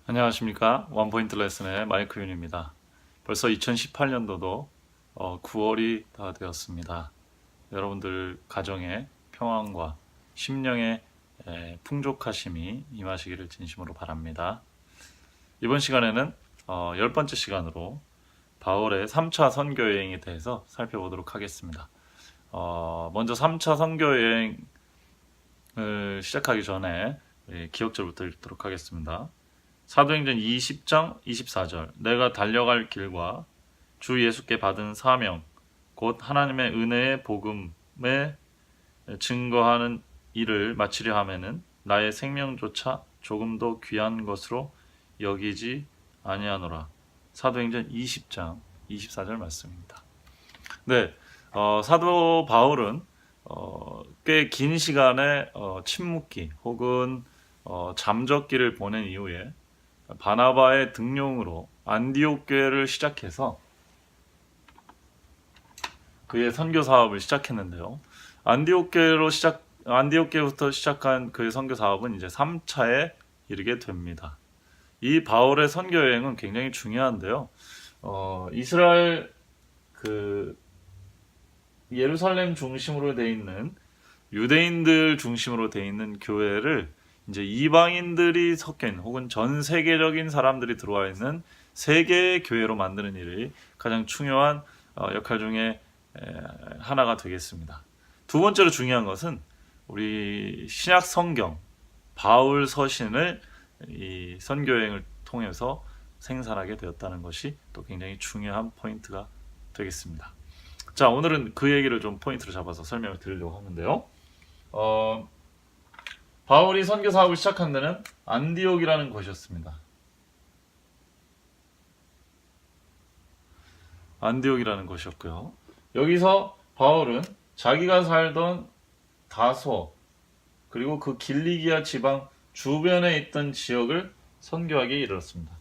안녕하십니까. 원포인트 레슨의 마이크 윤입니다. 벌써 2018년도도 9월이 다 되었습니다. 여러분들 가정의 평안과 심령의 풍족하심이 임하시기를 진심으로 바랍니다. 이번 시간에는 10번째 시간으로 바울의 3차 선교 여행에 대해서 살펴보도록 하겠습니다. 먼저 3차 선교 여행을 시작하기 전에 기억절부터 읽도록 하겠습니다. 사도행전 20장 24절 내가 달려갈 길과 주 예수께 받은 사명 곧 하나님의 은혜의 복음에 증거하는 일을 마치려 하면은 나의 생명조차 조금도 귀한 것으로 여기지 아니하노라. 사도행전 20장 24절 말씀입니다. 네, 사도 바울은 꽤 긴 시간의 침묵기 혹은 잠적기를 보낸 이후에 바나바의 등용으로 안디옥 교회를 시작해서 그의 선교 사업을 시작했는데요. 안디옥 교회부터 시작한 그의 선교 사업은 이제 3차에 이르게 됩니다. 이 바울의 선교 여행은 굉장히 중요한데요. 이스라엘 예루살렘 중심으로 돼 있는 유대인들 중심으로 돼 있는 교회를 이제 이방인들이 섞여 있는 혹은 전 세계적인 사람들이 들어와 있는 세계의 교회로 만드는 일이 가장 중요한 역할 중에 하나가 되겠습니다. 두 번째로 중요한 것은 우리 신약 성경 바울 서신을 이 선교 여행을 통해서 생산하게 되었다는 것이 또 굉장히 중요한 포인트가 되겠습니다. 자, 오늘은 그 얘기를 좀 포인트로 잡아서 설명을 드리려고 하는데요. 바울이 선교 사업을 시작한 데는 안디옥이라는 곳이었습니다. 안디옥이라는 곳이었고요. 여기서 바울은 자기가 살던 다소 그리고 그 길리기아 지방 주변에 있던 지역을 선교하게 이르렀습니다.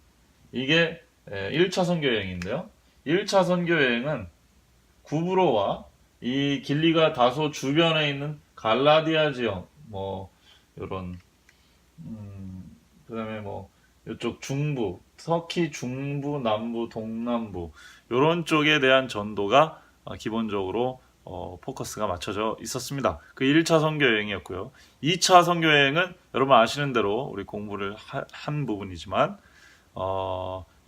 이게 1차 선교 여행인데요. 1차 선교 여행은 구브로와 이 길리가 다소 주변에 있는 갈라디아 지역 이런 그다음에 이쪽 중부, 터키 중부, 남부, 동남부 이런 쪽에 대한 전도가 기본적으로 포커스가 맞춰져 있었습니다. 그 1차 선교 여행이었고요. 2차 선교 여행은 여러분 아시는 대로 우리 공부를 한 부분이지만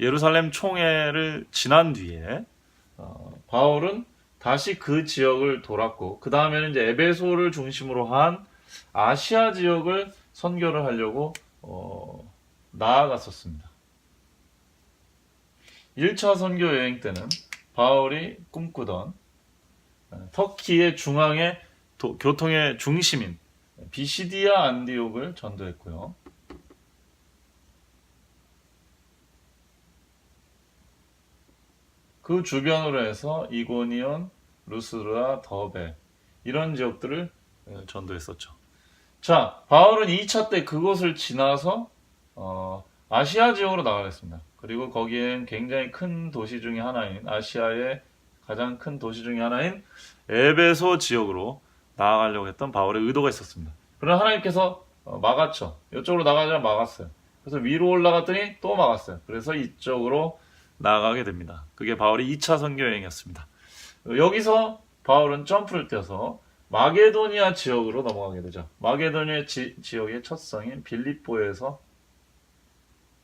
예루살렘 총회를 지난 뒤에 바울은 다시 그 지역을 돌았고 그 다음에는 이제 에베소를 중심으로 한 아시아 지역을 선교를 하려고 나아갔었습니다. 1차 선교 여행 때는 바울이 꿈꾸던 터키의 중앙의 교통의 중심인 비시디아 안디옥을 전도했고요. 그 주변으로 해서 이고니온, 루스드라, 더베 이런 지역들을 전도했었죠. 자, 바울은 2차 때 그곳을 지나서 아시아 지역으로 나가겠습니다. 그리고 거기엔 굉장히 큰 도시 중에 하나인 아시아의 가장 큰 도시 중에 하나인 에베소 지역으로 나아가려고 했던 바울의 의도가 있었습니다. 그러나 하나님께서 막았죠. 이쪽으로 나가자 막았어요. 그래서 위로 올라갔더니 또 막았어요. 그래서 이쪽으로 나아가게 됩니다. 그게 바울의 2차 선교 여행이었습니다. 여기서 바울은 점프를 뛰어서 마게도니아 지역으로 넘어가게 되죠. 마게도니아 지역의 첫 성인 빌립보에서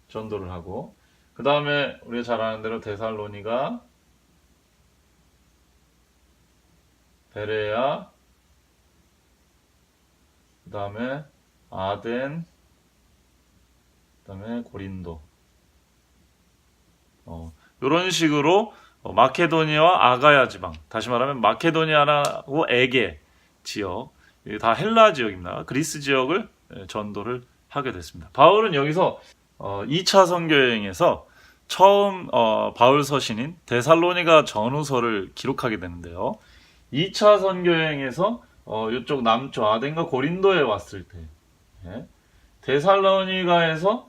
전도를 하고 그 다음에 우리가 잘 아는 대로 데살로니가, 베레아, 그 다음에 아덴, 그 다음에 고린도 이런 식으로 마케도니아와 아가야 지방, 다시 말하면 마케도니아하고 에게 지역, 다 헬라 지역입니다. 그리스 지역을 전도를 하게 됐습니다. 바울은 여기서 2차 선교 여행에서 처음 바울 서신인 데살로니가 전후서를 기록하게 되는데요. 2차 선교 여행에서 이쪽 남쪽 아덴과 고린도에 왔을 때 데살로니가에서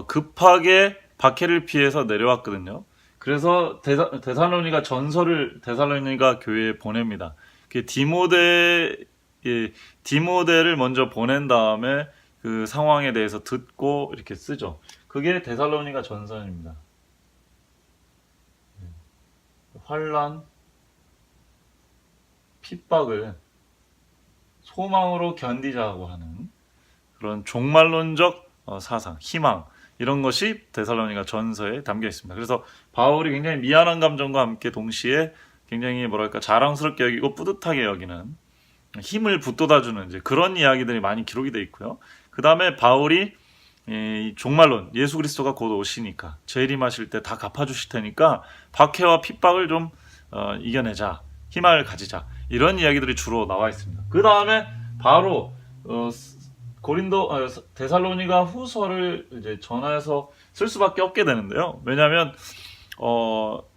급하게 박해를 피해서 내려왔거든요. 그래서 데살로니가 전서를 데살로니가 교회에 보냅니다. 디모데를 먼저 보낸 다음에 그 상황에 대해서 듣고 이렇게 쓰죠. 그게 데살로니가 전서입니다. 환란, 핍박을 소망으로 견디자고 하는 그런 종말론적 사상, 희망 이런 것이 데살로니가 전서에 담겨 있습니다. 그래서 바울이 굉장히 미안한 감정과 함께 동시에 굉장히 뭐랄까 자랑스럽게 여기고 뿌듯하게 여기는 힘을 북돋아주는 이제 그런 이야기들이 많이 기록이 되어 있고요. 그 다음에 바울이 이 종말론, 예수 그리스도가 곧 오시니까 재림하실 때 다 갚아주실 테니까 박해와 핍박을 좀 이겨내자, 희망을 가지자 이런 이야기들이 주로 나와 있습니다. 그 다음에 바로 데살로니가 후서를 이제 전하여서 쓸 수밖에 없게 되는데요. 왜냐하면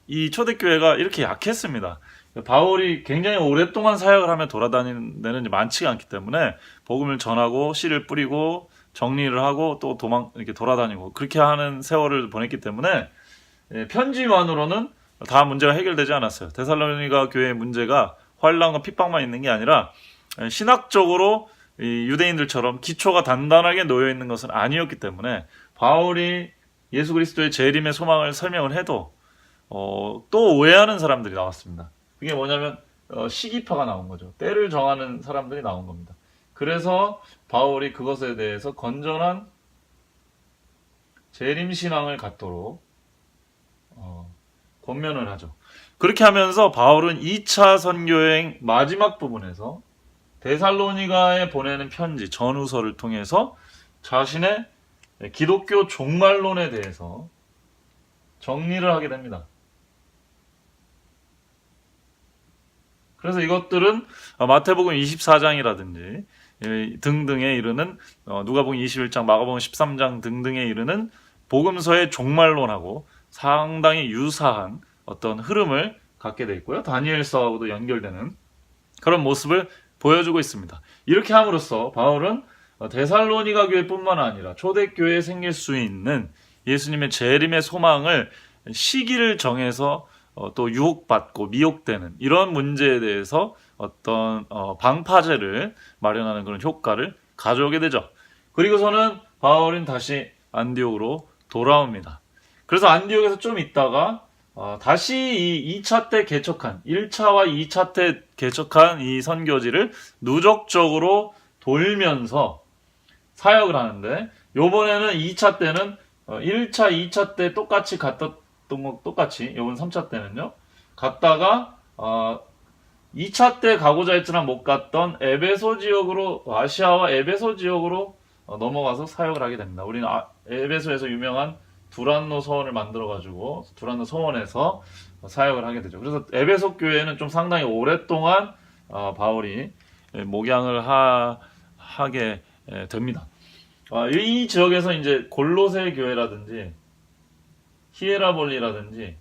이 초대교회가 이렇게 약했습니다. 바울이 굉장히 오랫동안 사역을 하며 돌아다니는 데는 많지가 않기 때문에 복음을 전하고 씨를 뿌리고 정리를 하고 또 이렇게 돌아다니고 그렇게 하는 세월을 보냈기 때문에 편지만으로는 다 문제가 해결되지 않았어요. 데살로니가 교회의 문제가 환란과 핍박만 있는 게 아니라 신학적으로 유대인들처럼 기초가 단단하게 놓여 있는 것은 아니었기 때문에 바울이 예수 그리스도의 재림의 소망을 설명을 해도 또 오해하는 사람들이 나왔습니다. 그게 뭐냐면 시기파가 나온 거죠. 때를 정하는 사람들이 나온 겁니다. 그래서 바울이 그것에 대해서 건전한 재림신앙을 갖도록 권면을 하죠. 그렇게 하면서 바울은 2차 선교여행 마지막 부분에서 데살로니가에 보내는 편지, 전후서를 통해서 자신의 기독교 종말론에 대해서 정리를 하게 됩니다. 그래서 이것들은 마태복음 24장이라든지 등등에 이르는 누가복음 21장, 마가복음 13장 등등에 이르는 복음서의 종말론하고 상당히 유사한 어떤 흐름을 갖게 돼 있고요. 다니엘서하고도 연결되는 그런 모습을 보여주고 있습니다. 이렇게 함으로써 바울은 데살로니가 교회뿐만 아니라 초대교회에 생길 수 있는 예수님의 재림의 소망을 시기를 정해서 또 유혹받고 미혹되는 이런 문제에 대해서 어떤 방파제를 마련하는 그런 효과를 가져오게 되죠. 그리고서는 바울은 다시 안디옥으로 돌아옵니다. 그래서 안디옥에서 좀 있다가 다시 이 2차 때 개척한 1차와 2차 때 개척한 이 선교지를 누적적으로 돌면서 사역을 하는데 요번에는 2차 때는 1차, 2차 때 똑같이 갔던 거 똑같이 요번 3차 때는요 갔다가 2차 때 가고자 했지만 못 갔던 에베소 지역으로 아시아와 에베소 지역으로 넘어가서 사역을 하게 됩니다. 우리는 에베소에서 유명한 두란노 서원을 만들어가지고 두란노 서원에서 사역을 하게 되죠. 그래서 에베소 교회는 좀 상당히 오랫동안 바울이 목양을 하게 됩니다. 이 지역에서 이제 골로새 교회라든지 히에라볼리라든지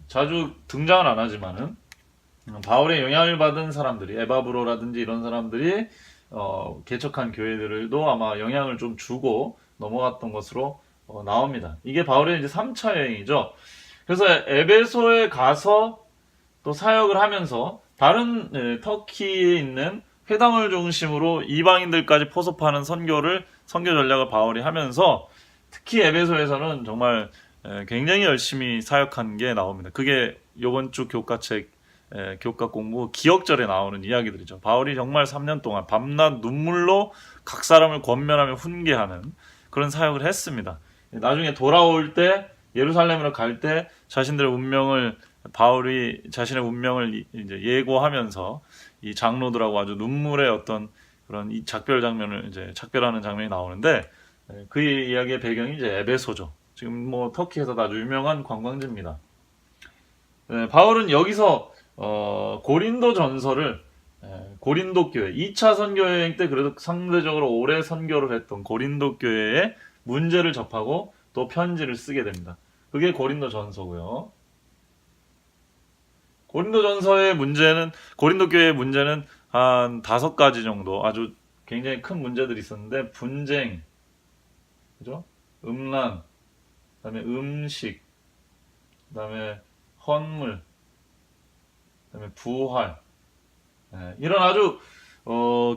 자주 등장은 안 하지만은 바울의 영향을 받은 사람들이 에바브로라든지 이런 사람들이 개척한 교회들도 아마 영향을 좀 주고 넘어갔던 것으로 나옵니다. 이게 바울의 이제 3차 여행이죠. 그래서 에베소에 가서 또 사역을 하면서 다른 터키에 있는 회당을 중심으로 이방인들까지 포섭하는 선교 전략을 바울이 하면서 특히 에베소에서는 정말 굉장히 열심히 사역한 게 나옵니다. 그게 이번 주 교과책 교과 공부 기억절에 나오는 이야기들이죠. 바울이 정말 3년 동안 밤낮 눈물로 각 사람을 권면하며 훈계하는 그런 사역을 했습니다. 나중에 돌아올 때 예루살렘으로 갈 때 바울이 자신의 운명을 이제 예고하면서 이 장로들하고 아주 눈물의 어떤 그런 이 작별하는 장면이 나오는데 그 이야기의 배경이 이제 에베소죠. 지금 뭐 터키에서 아주 유명한 관광지입니다. 바울은 여기서 고린도 전서를 고린도 교회 2차 선교 여행 때 그래도 상대적으로 오래 선교를 했던 고린도 교회의 문제를 접하고 또 편지를 쓰게 됩니다. 그게 고린도 전서고요. 고린도 교회의 문제는 한 5가지 정도 아주 굉장히 큰 문제들이 있었는데 분쟁, 그죠? 음란, 그다음에 음식, 그다음에 헌물, 그다음에 부활, 이런 아주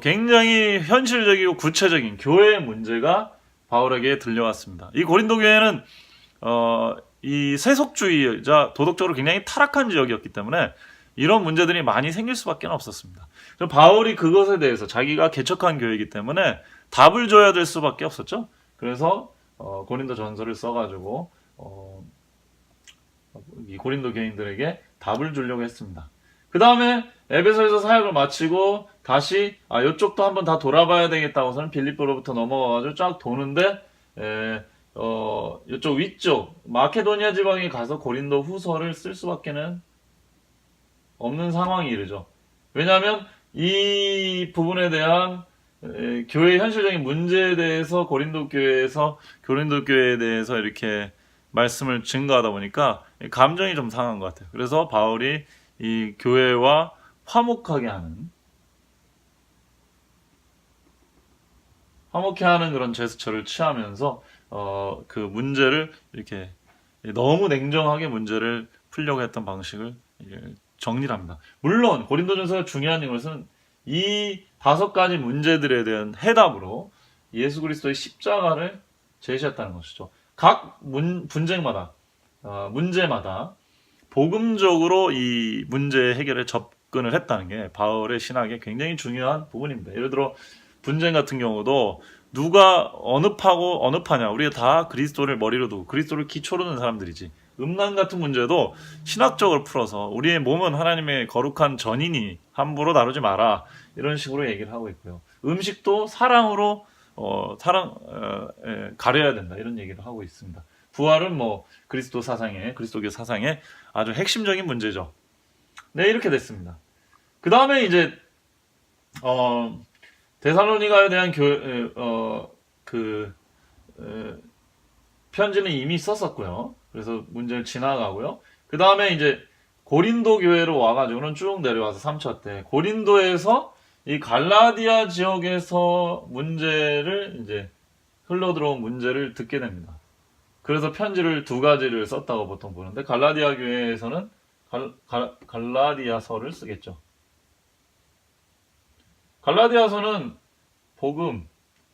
굉장히 현실적이고 구체적인 교회의 문제가 바울에게 들려왔습니다. 이 고린도 교회는 이 세속주의자 도덕적으로 굉장히 타락한 지역이었기 때문에 이런 문제들이 많이 생길 수밖에 없었습니다. 그래서 바울이 그것에 대해서 자기가 개척한 교회이기 때문에 답을 줘야 될 수밖에 없었죠. 그래서 고린도 전서를 써가지고 이 고린도 교인들에게 답을 주려고 했습니다. 그 다음에 에베소에서 사역을 마치고 다시 이쪽도 한번 다 돌아봐야 되겠다고서는 빌립보로부터 넘어가가지고 쫙 도는데 이쪽 위쪽 마케도니아 지방에 가서 고린도 후서를 쓸 수밖에는 없는 상황이 이르죠. 왜냐하면 이 부분에 대한 교회의 현실적인 문제에 대해서 고린도 교회에 대해서 이렇게 말씀을 증거하다 보니까 감정이 좀 상한 것 같아요. 그래서 바울이 이 교회와 화목하게 하는 그런 제스처를 취하면서 그 문제를 이렇게 너무 냉정하게 문제를 풀려고 했던 방식을 정리를 합니다. 물론 고린도전서가 중요한 것은 이 5가지 문제들에 대한 해답으로 예수 그리스도의 십자가를 제시했다는 것이죠. 각 문제마다 복음적으로 이 문제 해결에 접근을 했다는 게 바울의 신학의 굉장히 중요한 부분입니다. 예를 들어 분쟁 같은 경우도 누가 어느 파고 어느 파냐, 우리가 다 그리스도를 머리로 두고 그리스도를 기초로 둔 사람들이지. 음란 같은 문제도 신학적으로 풀어서 우리의 몸은 하나님의 거룩한 전이니 함부로 다루지 마라, 이런 식으로 얘기를 하고 있고요. 음식도 사랑으로 가려야 된다, 이런 얘기를 하고 있습니다. 부활은 그리스도교 사상의 아주 핵심적인 문제죠. 네, 이렇게 됐습니다. 그 다음에 이제 데살로니가에 대한 편지는 이미 썼었고요. 그래서 문제를 지나가고요. 그 다음에 이제 고린도 교회로 와가지고는 쭉 내려와서 3차 때 고린도에서 이 갈라디아 지역에서 흘러들어온 문제를 듣게 됩니다. 그래서 편지를 2가지를 썼다고 보통 보는데, 갈라디아 교회에서는 갈라디아서를 쓰겠죠. 갈라디아서는 복음에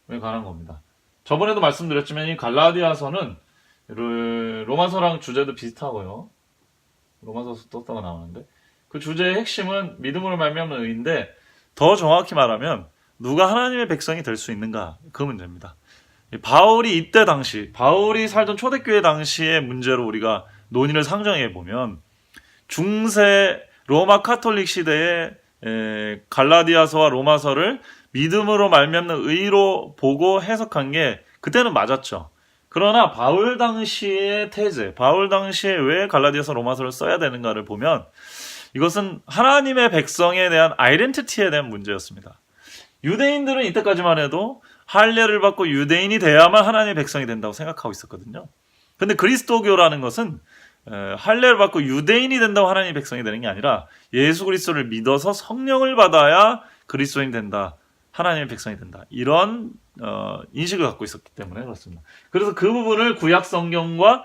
관한 겁니다. 저번에도 말씀드렸지만 이 갈라디아서는 로마서랑 주제도 비슷하고요. 로마서 떴다가 나오는데 그 주제의 핵심은 믿음으로 말미암는 의인데, 더 정확히 말하면 누가 하나님의 백성이 될 수 있는가, 그 문제입니다. 바울이 살던 초대교회 당시의 문제로 우리가 논의를 상정해 보면, 중세 로마 카톨릭 시대에 갈라디아서와 로마서를 믿음으로 말미암는 의로 보고 해석한 게 그때는 맞았죠. 그러나 바울 당시의 바울 당시에 왜 갈라디아서 로마서를 써야 되는가를 보면 이것은 하나님의 백성에 대한 아이덴티티에 대한 문제였습니다. 유대인들은 이때까지만 해도 할례를 받고 유대인이 돼야만 하나님의 백성이 된다고 생각하고 있었거든요. 근데 그리스도교라는 것은 할례를 받고 유대인이 된다고 하나님의 백성이 되는 게 아니라 예수 그리스도를 믿어서 성령을 받아야 그리스도인이 된다, 하나님의 백성이 된다, 이런 인식을 갖고 있었기 때문에 그렇습니다. 그래서 그 부분을 구약 성경과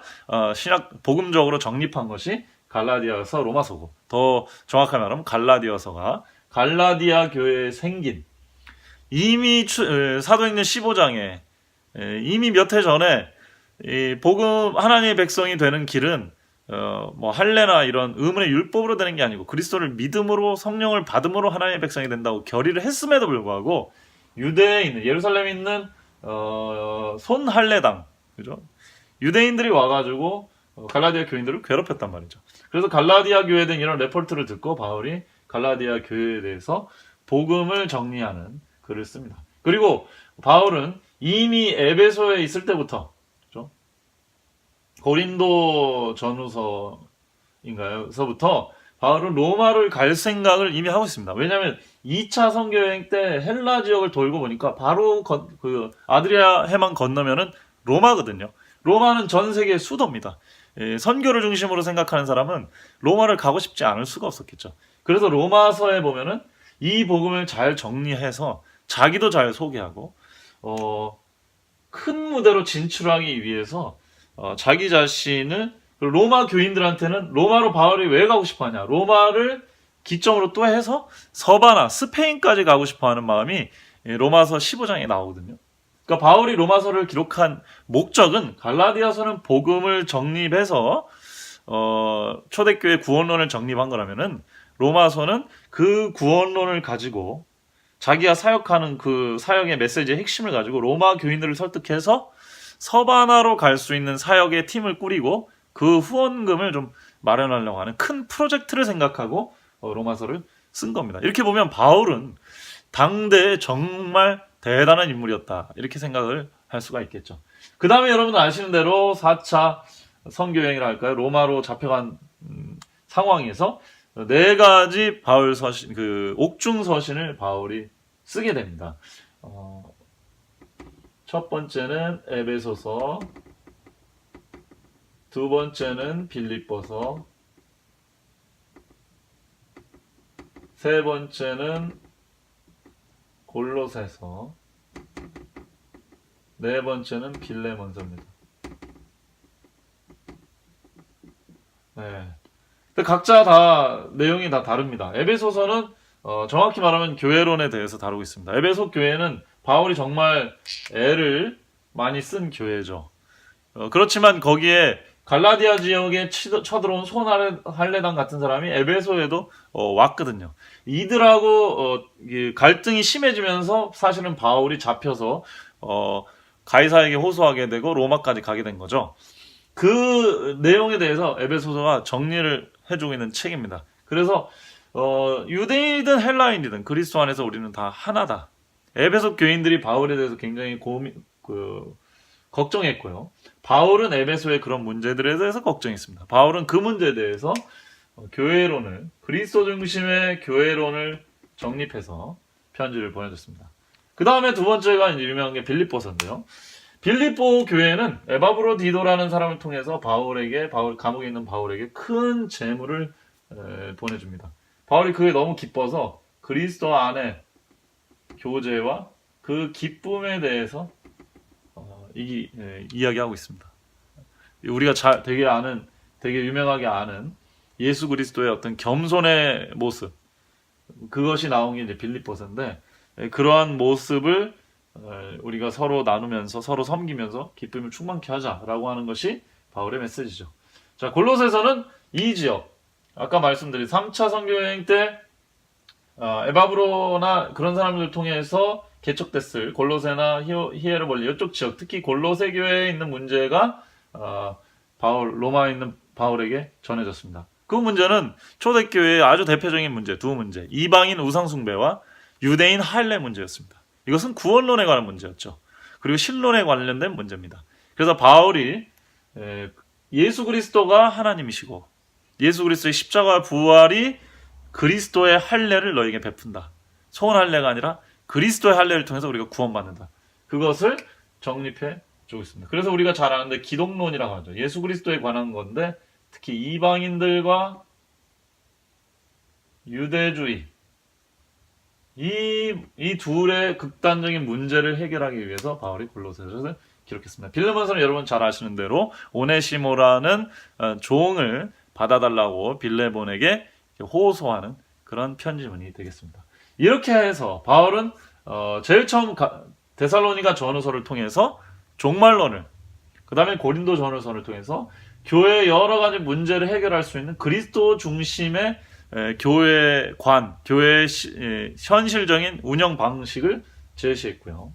신약 복음적으로 정립한 것이 갈라디아서 로마서고, 더 정확하게 말하면 갈라디아서가 갈라디아 교회에 생긴, 이미 사도행전 15장에 이미 몇 해 전에 이 복음 하나님의 백성이 되는 길은 할례나 이런 의문의 율법으로 되는 게 아니고 그리스도를 믿음으로 성령을 받음으로 하나님의 백성이 된다고 결의를 했음에도 불구하고 유대에 있는, 예루살렘에 있는 손할례당, 그죠? 유대인들이 와가지고 갈라디아 교인들을 괴롭혔단 말이죠. 그래서 갈라디아 교회에 대한 이런 레포트를 듣고 바울이 갈라디아 교회에 대해서 복음을 정리하는 글을 씁니다. 그리고 바울은 이미 에베소에 있을 때부터, 그죠? 고린도 전후서인가요?서부터 바울은 로마를 갈 생각을 이미 하고 있습니다. 왜냐하면 2차 선교여행 때 헬라 지역을 돌고 보니까 바로 아드리아 해만 건너면은 로마거든요. 로마는 전 세계의 수도입니다. 선교를 중심으로 생각하는 사람은 로마를 가고 싶지 않을 수가 없었겠죠. 그래서 로마서에 보면은 이 복음을 잘 정리해서 자기도 잘 소개하고 큰 무대로 진출하기 위해서 자기 자신을, 로마 교인들한테는 로마로 바울이 왜 가고 싶어 하냐, 로마를 기점으로 또 해서 서바나 스페인까지 가고 싶어 하는 마음이 로마서 15장에 나오거든요. 그러니까 바울이 로마서를 기록한 목적은 갈라디아서는 복음을 정립해서 초대교회 구원론을 정립한 거라면은 로마서는 그 구원론을 가지고 자기가 사역하는 그 사역의 메시지의 핵심을 가지고 로마 교인들을 설득해서 서바나로 갈 수 있는 사역의 팀을 꾸리고 그 후원금을 좀 마련하려고 하는 큰 프로젝트를 생각하고 로마서를 쓴 겁니다. 이렇게 보면 바울은 당대에 정말 대단한 인물이었다, 이렇게 생각을 할 수가 있겠죠. 그 다음에 여러분들 아시는 대로 4차 선교여행이라 할까요? 로마로 잡혀간 상황에서 4가지 바울 서신, 옥중 서신을 바울이 쓰게 됩니다. 첫 번째는 에베소서, 두 번째는 빌립보서, 세 번째는 골로새서, 네 번째는 빌레몬서입니다. 네. 각자 다 내용이 다 다릅니다. 에베소서는 정확히 말하면 교회론에 대해서 다루고 있습니다. 에베소 교회는 바울이 정말 애를 많이 쓴 교회죠. 그렇지만 거기에 갈라디아 지역에 쳐들어온 손할례당 같은 사람이 에베소에도 왔거든요. 이들하고 갈등이 심해지면서 사실은 바울이 잡혀서 가이사에게 호소하게 되고 로마까지 가게 된 거죠. 그 내용에 대해서 에베소서가 정리를 해주고 있는 책입니다. 그래서 유대인이든 헬라인이든 그리스도 안에서 우리는 다 하나다. 에베소 교인들이 바울에 대해서 굉장히 걱정했고요. 바울은 에베소의 그런 문제들에 대해서 걱정했습니다. 바울은 그 문제에 대해서 교회론을, 그리스도 중심의 교회론을 정립해서 편지를 보내줬습니다. 그 다음에 두 번째가 이제 유명한 게 빌립보서인데요. 빌립보 교회는 에바브로디도라는 사람을 통해서 감옥에 있는 바울에게 큰 재물을 보내줍니다. 바울이 그게 너무 기뻐서 그리스도 안에 교제와 그 기쁨에 대해서 이야기하고 있습니다. 우리가 되게 유명하게 아는 예수 그리스도의 어떤 겸손의 모습, 그것이 나온 게 이제 빌립보서인데, 그러한 모습을 우리가 서로 나누면서 서로 섬기면서 기쁨을 충만케 하자라고 하는 것이 바울의 메시지죠. 자, 골로새서는 이 지역, 아까 말씀드린 3차 선교여행 때 에바브로나 그런 사람들 통해서 개척됐을 골로새나 히에르볼리 이쪽 지역, 특히 골로새 교회에 있는 문제가 로마에 있는 바울에게 전해졌습니다. 그 문제는 초대교회의 아주 대표적인 문제, 두 문제, 이방인 우상숭배와 유대인 할례 문제였습니다. 이것은 구원론에 관한 문제였죠. 그리고 신론에 관련된 문제입니다. 그래서 바울이 예수 그리스도가 하나님이시고 예수 그리스도의 십자가 부활이 그리스도의 할례를 너에게 베푼다. 소원 할례가 아니라 그리스도의 할례를 통해서 우리가 구원받는다. 그것을 정립해 주고 있습니다. 그래서 우리가 잘 아는데 기독론이라고 하죠. 예수 그리스도에 관한 건데 특히 이방인들과 유대주의, 이 둘의 극단적인 문제를 해결하기 위해서 바울이 골로새서를 기록했습니다. 빌레몬서는 여러분 잘 아시는 대로 오네시모라는 종을 받아달라고 빌레몬에게 호소하는 그런 편지문이 되겠습니다. 이렇게 해서 바울은 제일 처음 데살로니가 전후서를 통해서 종말론을, 그 다음에 고린도 전후서를 통해서 교회의 여러 가지 문제를 해결할 수 있는 그리스도 중심의 교회의 현실적인 운영 방식을 제시했고요.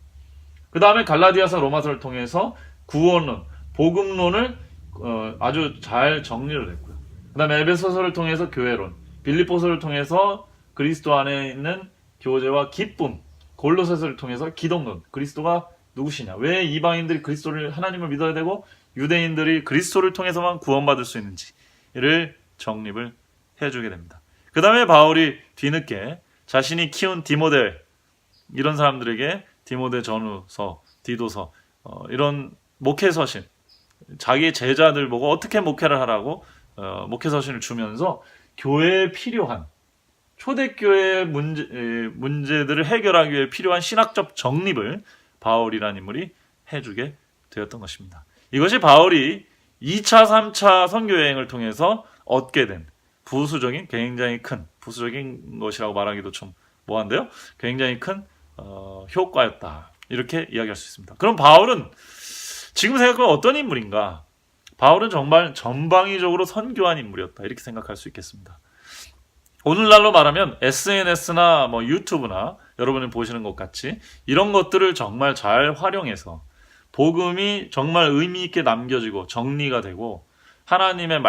그 다음에 갈라디아서 로마서를 통해서 구원론, 복음론을 아주 잘 정리를 했고요. 그 다음에 에베소서를 통해서 교회론, 빌립보서를 통해서 그리스도 안에 있는 교제와 기쁨, 골로새서를 통해서 기독론, 그리스도가 누구시냐, 왜 이방인들이 그리스도를, 하나님을 믿어야 되고 유대인들이 그리스도를 통해서만 구원받을 수 있는지를 정립을 해주게 됩니다. 그 다음에 바울이 뒤늦게 자신이 키운 디모데, 이런 사람들에게 디모데 전후서, 디도서, 이런 목회서신, 자기의 제자들 보고 어떻게 목회를 하라고 목회서신을 주면서 교회에 필요한, 초대교회의 문제들을 해결하기 위해 필요한 신학적 정립을 바울이라는 인물이 해주게 되었던 것입니다. 이것이 바울이 2차, 3차 선교여행을 통해서 얻게 된 굉장히 큰, 부수적인 것이라고 말하기도 좀 뭐한데요? 굉장히 큰 효과였다, 이렇게 이야기할 수 있습니다. 그럼 바울은 지금 생각하면 어떤 인물인가? 바울은 정말 전방위적으로 선교한 인물이었다. 이렇게 생각할 수 있겠습니다. 오늘날로 말하면 SNS나 뭐 유튜브나 여러분이 보시는 것 같이 이런 것들을 정말 잘 활용해서 복음이 정말 의미 있게 남겨지고 정리가 되고 하나님의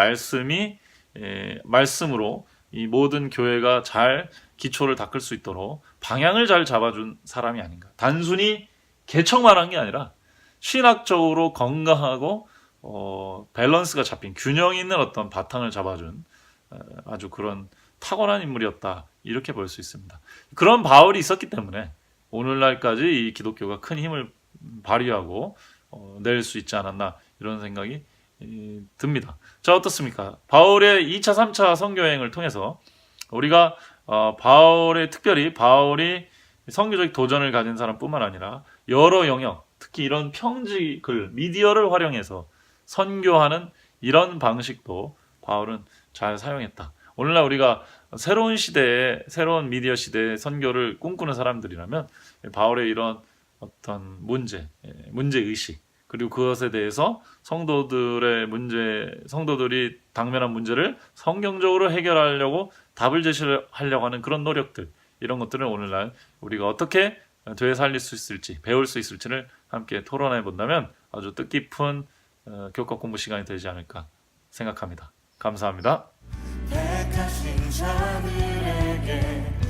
말씀으로 이 모든 교회가 잘 기초를 닦을 수 있도록 방향을 잘 잡아준 사람이 아닌가. 단순히 개척만 한 게 아니라 신학적으로 건강하고 밸런스가 잡힌 균형 있는 어떤 바탕을 잡아준 아주 그런 탁월한 인물이었다. 이렇게 볼 수 있습니다. 그런 바울이 있었기 때문에 오늘날까지 이 기독교가 큰 힘을 발휘하고 낼 수 있지 않았나 이런 생각이 듭니다. 자, 어떻습니까? 바울의 2차, 3차 선교여행을 통해서 우리가 특별히 바울이 선교적 도전을 가진 사람뿐만 아니라 여러 영역, 특히 이런 평지글, 미디어를 활용해서 선교하는 이런 방식도 바울은 잘 사용했다. 오늘날 우리가 새로운 시대에, 새로운 미디어 시대의 선교를 꿈꾸는 사람들이라면 바울의 이런 어떤 문제의식, 그리고 그것에 대해서 성도들이 당면한 문제를 성경적으로 해결하려고 답을 제시하려고 하는 그런 노력들, 이런 것들을 오늘날 우리가 어떻게 되살릴 수 있을지, 배울 수 있을지를 함께 토론해 본다면 아주 뜻깊은 교과 공부 시간이 되지 않을까 생각합니다. 감사합니다. 택하신 자들에게